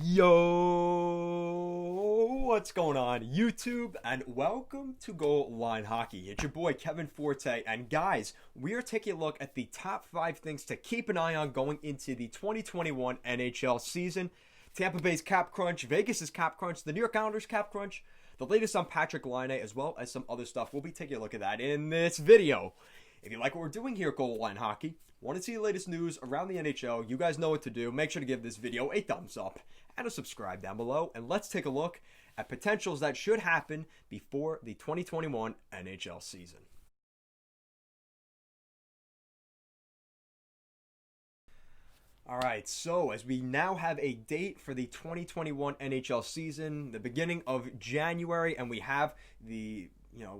Yo, what's going on, YouTube? And welcome to Goal Line Hockey. It's your boy Kevin Forte, and guys, we are taking a look at the top 5 things to keep an eye on going into the 2021 NHL season. Tampa Bay's cap crunch, Vegas's cap crunch, the New York Islanders cap crunch, the latest on Patrik Laine, as well as some other stuff. We'll be taking a look at that in this video. If you like what we're doing here at Goal Line Hockey, want to see the latest news around the NHL, you guys know what to do. Make sure to give this video a thumbs up and a subscribe down below. And let's take a look at potentials that should happen before the 2021 NHL season. Alright, so as we now have a date for the 2021 NHL season, the beginning of January, and we have the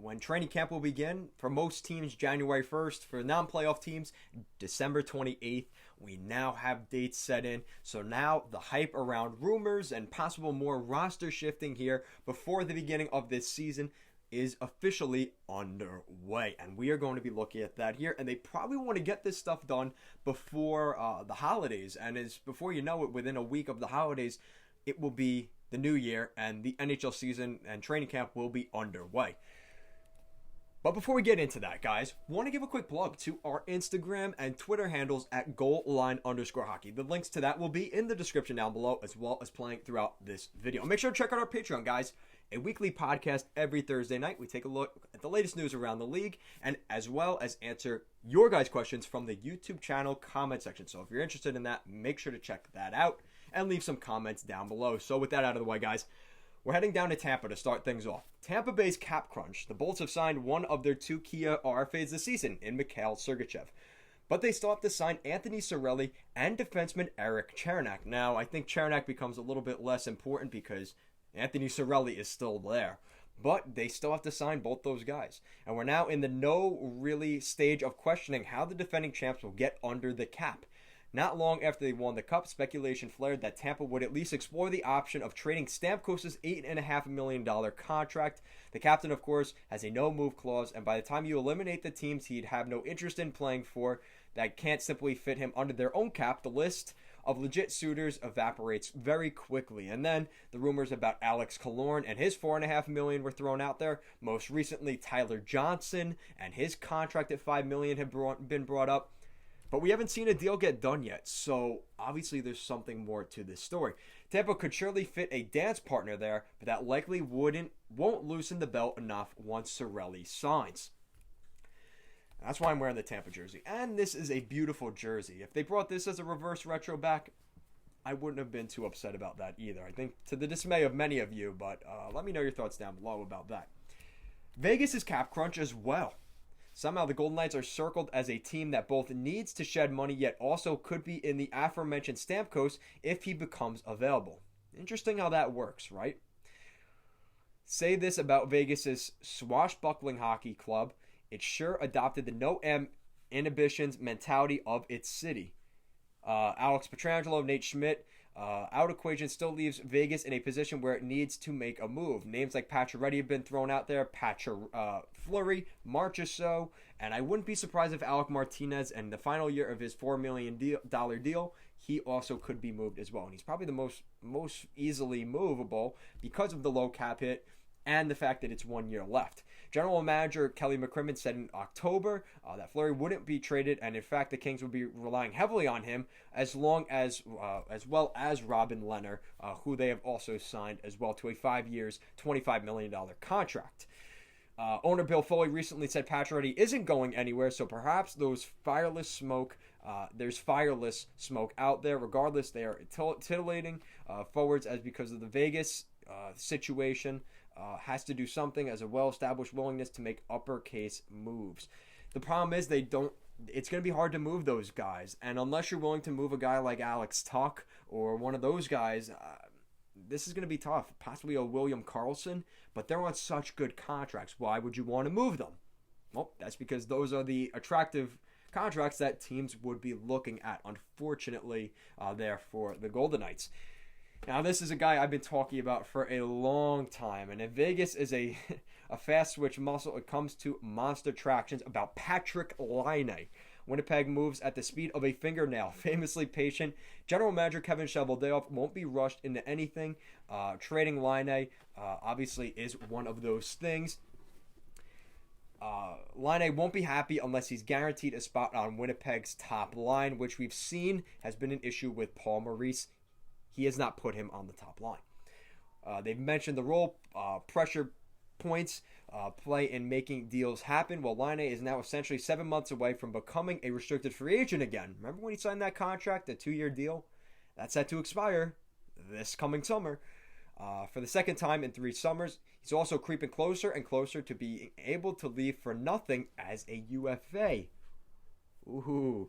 when training camp will begin. For most teams, January 1st. For non-playoff teams, December 28th. We now have dates set in. So now the hype around rumors and possible more roster shifting here before the beginning of this season is officially underway. And we are going to be looking at that here. And they probably want to get this stuff done before the holidays. And before you know it, within a week of the holidays, it will be the new year and the NHL season and training camp will be underway. But before we get into that, guys, want to give a quick plug to our Instagram and Twitter handles at goalline_hockey. The links to that will be in the description down below, as well as playing throughout this video. Make sure to check out our Patreon, guys. A weekly podcast every Thursday night. We take a look at the latest news around the league, and as well as answer your guys' questions from the YouTube channel comment section. So if you're interested in that, make sure to check that out and leave some comments down below. So with that out of the way, guys, we're heading down to Tampa to start things off. Tampa Bay's cap crunch. The Bolts have signed one of their 2 key RFAs this season in Mikhail Sergachev. But they still have to sign Anthony Cirelli and defenseman Erik Cernak. Now, I think Cernak becomes a little bit less important because Anthony Cirelli is still there. But they still have to sign both those guys. And we're now in the really stage of questioning how the defending champs will get under the cap. Not long after they won the Cup, speculation flared that Tampa would at least explore the option of trading Stamkos' $8.5 million contract. The captain, of course, has a no-move clause, and by the time you eliminate the teams he'd have no interest in playing for that can't simply fit him under their own cap, the list of legit suitors evaporates very quickly. And then the rumors about Alex Killorn and his $4.5 million were thrown out there. Most recently, Tyler Johnson and his contract at $5 million have been brought up. But we haven't seen a deal get done yet, so obviously there's something more to this story. Tampa could surely fit a dance partner there, but that likely won't loosen the belt enough once Cirelli signs. That's why I'm wearing the Tampa jersey. And this is a beautiful jersey. If they brought this as a reverse retro back, I wouldn't have been too upset about that either. I think to the dismay of many of you, but let me know your thoughts down below about that. Vegas is cap crunch as well. Somehow the Golden Knights are circled as a team that both needs to shed money yet also could be in the aforementioned Stamkos if he becomes available. Interesting how that works, right? Say this about Vegas's swashbuckling hockey club. It sure adopted the no inhibitions mentality of its city. Alex Pietrangelo, Nate Schmidt, out equation still leaves Vegas in a position where it needs to make a move. Names like Pacioretty have been thrown out there, Fleury, Marchessault, and I wouldn't be surprised if Alec Martinez, in the final year of his $4 million deal, he also could be moved as well. And he's probably the most easily movable because of the low cap hit and the fact that it's 1 year left. General Manager Kelly McCrimmon said in October that Fleury wouldn't be traded, and in fact the Kings would be relying heavily on him as well as Robin Lehner, who they have also signed as well to a 5 years, $25 million contract. Owner Bill Foley recently said Pacioretty isn't going anywhere, so perhaps there's fireless smoke out there. Regardless, they are titillating forwards as because of the Vegas situation. Has to do something as a well-established willingness to make uppercase moves. The problem is it's going to be hard to move those guys, and unless you're willing to move a guy like Alex Tuch or one of those guys, this is going to be tough. Possibly a William Karlsson, but they're on such good contracts. Why would you want to move them? Well, that's because those are the attractive contracts that teams would be looking at, unfortunately, there for the Golden Knights. Now, this is a guy I've been talking about for a long time, and if Vegas is a fast switch muscle, it comes to monster tractions about Patrik Laine. Winnipeg moves at the speed of a fingernail, famously patient. General Manager Kevin Cheveldayoff won't be rushed into anything. Trading Laine obviously is one of those things. Laine won't be happy unless he's guaranteed a spot on Winnipeg's top line, which we've seen has been an issue with Paul Maurice. He has not put him on the top line. They've mentioned the role pressure points play in making deals happen. Well, Laine is now essentially 7 months away from becoming a restricted free agent again. Remember when he signed that contract, a 2-year deal? That's set to expire this coming summer. For the second time in 3 summers, he's also creeping closer and closer to being able to leave for nothing as a UFA. Ooh.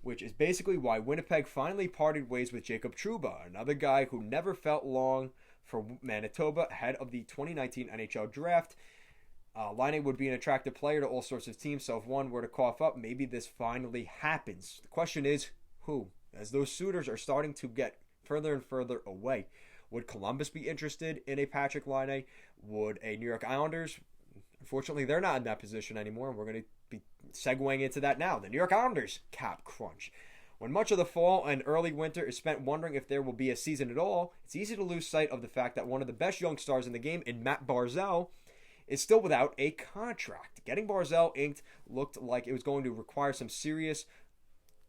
Which is basically why Winnipeg finally parted ways with Jacob Trouba, another guy who never felt long for Manitoba ahead of the 2019 NHL draft. Laine would be an attractive player to all sorts of teams, so if one were to cough up, maybe this finally happens. The question is, who? As those suitors are starting to get further and further away. Would Columbus be interested in a Patrick Laine? Would a New York Islanders? Unfortunately, they're not in that position anymore, and we're going to be segueing into that now. The New York Islanders cap crunch. When much of the fall and early winter is spent wondering if there will be a season at all, it's easy to lose sight of the fact that one of the best young stars in the game, in Matt Barzal, is still without a contract. Getting Barzal inked looked like it was going to require some serious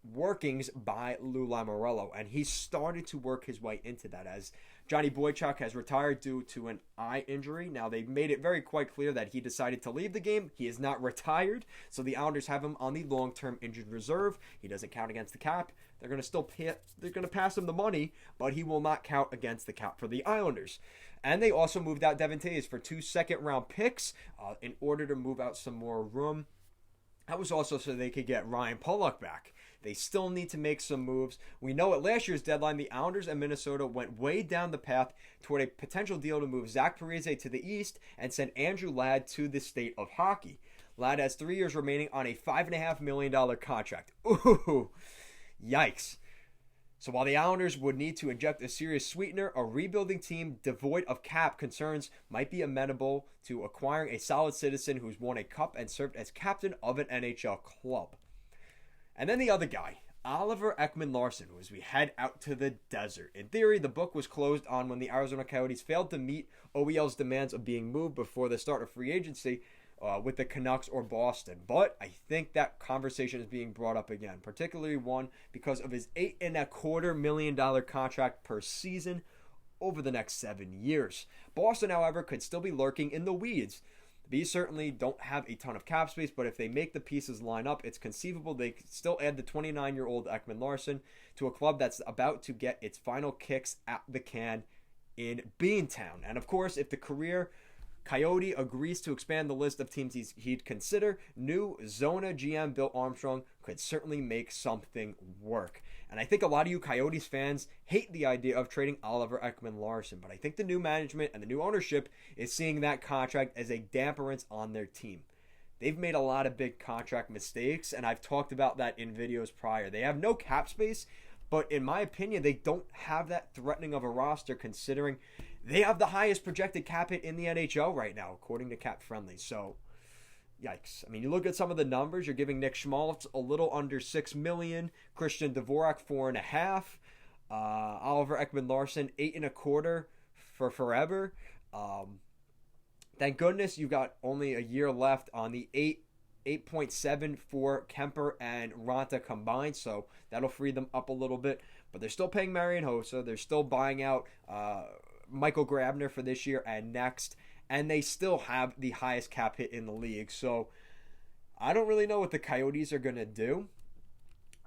workings by Lou Lamoriello, and he started to work his way into that as Johnny Boychuk has retired due to an eye injury. Now, they've made it very quite clear that he decided to leave the game. He is not retired, so the Islanders have him on the long-term injured reserve. He doesn't count against the cap. They're going to pass him the money, but he will not count against the cap for the Islanders. And they also moved out Devin Toews for 2 second-round picks in order to move out some more room. That was also so they could get Ryan Pulock back. They still need to make some moves. We know at last year's deadline, the Islanders and Minnesota went way down the path toward a potential deal to move Zach Parise to the East and send Andrew Ladd to the state of hockey. Ladd has 3 years remaining on a $5.5 million contract. Ooh, yikes. So while the Islanders would need to inject a serious sweetener, a rebuilding team devoid of cap concerns might be amenable to acquiring a solid citizen who's won a cup and served as captain of an NHL club. And then the other guy, Oliver Ekman-Larsson, as we head out to the desert. In theory, the book was closed on when the Arizona Coyotes failed to meet OEL's demands of being moved before the start of free agency with the Canucks or Boston. But I think that conversation is being brought up again, particularly one because of his $8.25 million contract per season over the next 7 years. Boston, however, could still be lurking in the weeds. The Bees certainly don't have a ton of cap space, but if they make the pieces line up, it's conceivable they could still add the 29-year-old Ekman-Larsson to a club that's about to get its final kicks at the can in Beantown. And of course, if the career Coyote agrees to expand the list of teams he'd consider, new Zona GM Bill Armstrong could certainly make something work. And I think a lot of you Coyotes fans hate the idea of trading Oliver Ekman-Larsson, but I think the new management and the new ownership is seeing that contract as a damperance on their team. They've made a lot of big contract mistakes, and I've talked about that in videos prior. They have no cap space, but in my opinion, they don't have that threatening of a roster considering they have the highest projected cap hit in the NHL right now, according to Cap Friendly. So, yikes. I mean, you look at some of the numbers. You're giving Nick Schmaltz a little under $6 million, Christian Dvorak $4.5 million, Oliver Ekman-Larsson $8.25 for forever. Thank goodness you've got only a year left on the 8.7 for Kemper and Ranta combined, so that'll free them up a little bit. But they're still paying Marian Hossa. They're still buying out Michael Grabner for this year and next, and they still have the highest cap hit in the league. So I don't really know what the Coyotes are going to do.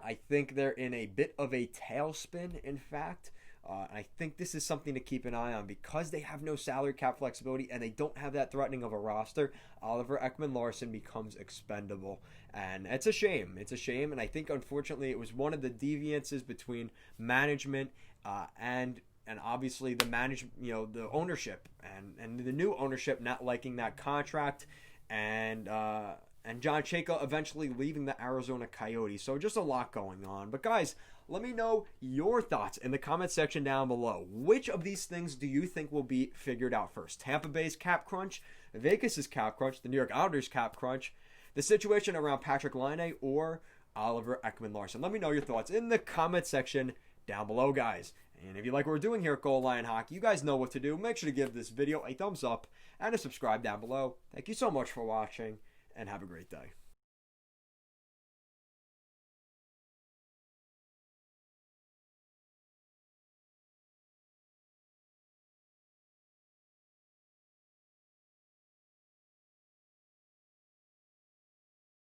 I think they're in a bit of a tailspin, in fact. I think this is something to keep an eye on because they have no salary cap flexibility and they don't have that threatening of a roster. Oliver Ekman-Larsson becomes expendable, and it's a shame. It's a shame, and I think unfortunately it was one of the deviances between management and obviously the the ownership and the new ownership not liking that contract, and John Chayka eventually leaving the Arizona Coyotes. So just a lot going on. But guys, let me know your thoughts in the comment section down below. Which of these things do you think will be figured out first? Tampa Bay's cap crunch, Vegas's cap crunch, the New York Islanders cap crunch, the situation around Patrick Laine, or Oliver Ekman-Larsson. Let me know your thoughts in the comment section down below, guys. And if you like what we're doing here at Goal Line Hockey, you guys know what to do. Make sure to give this video a thumbs up and a subscribe down below. Thank you so much for watching, and have a great day.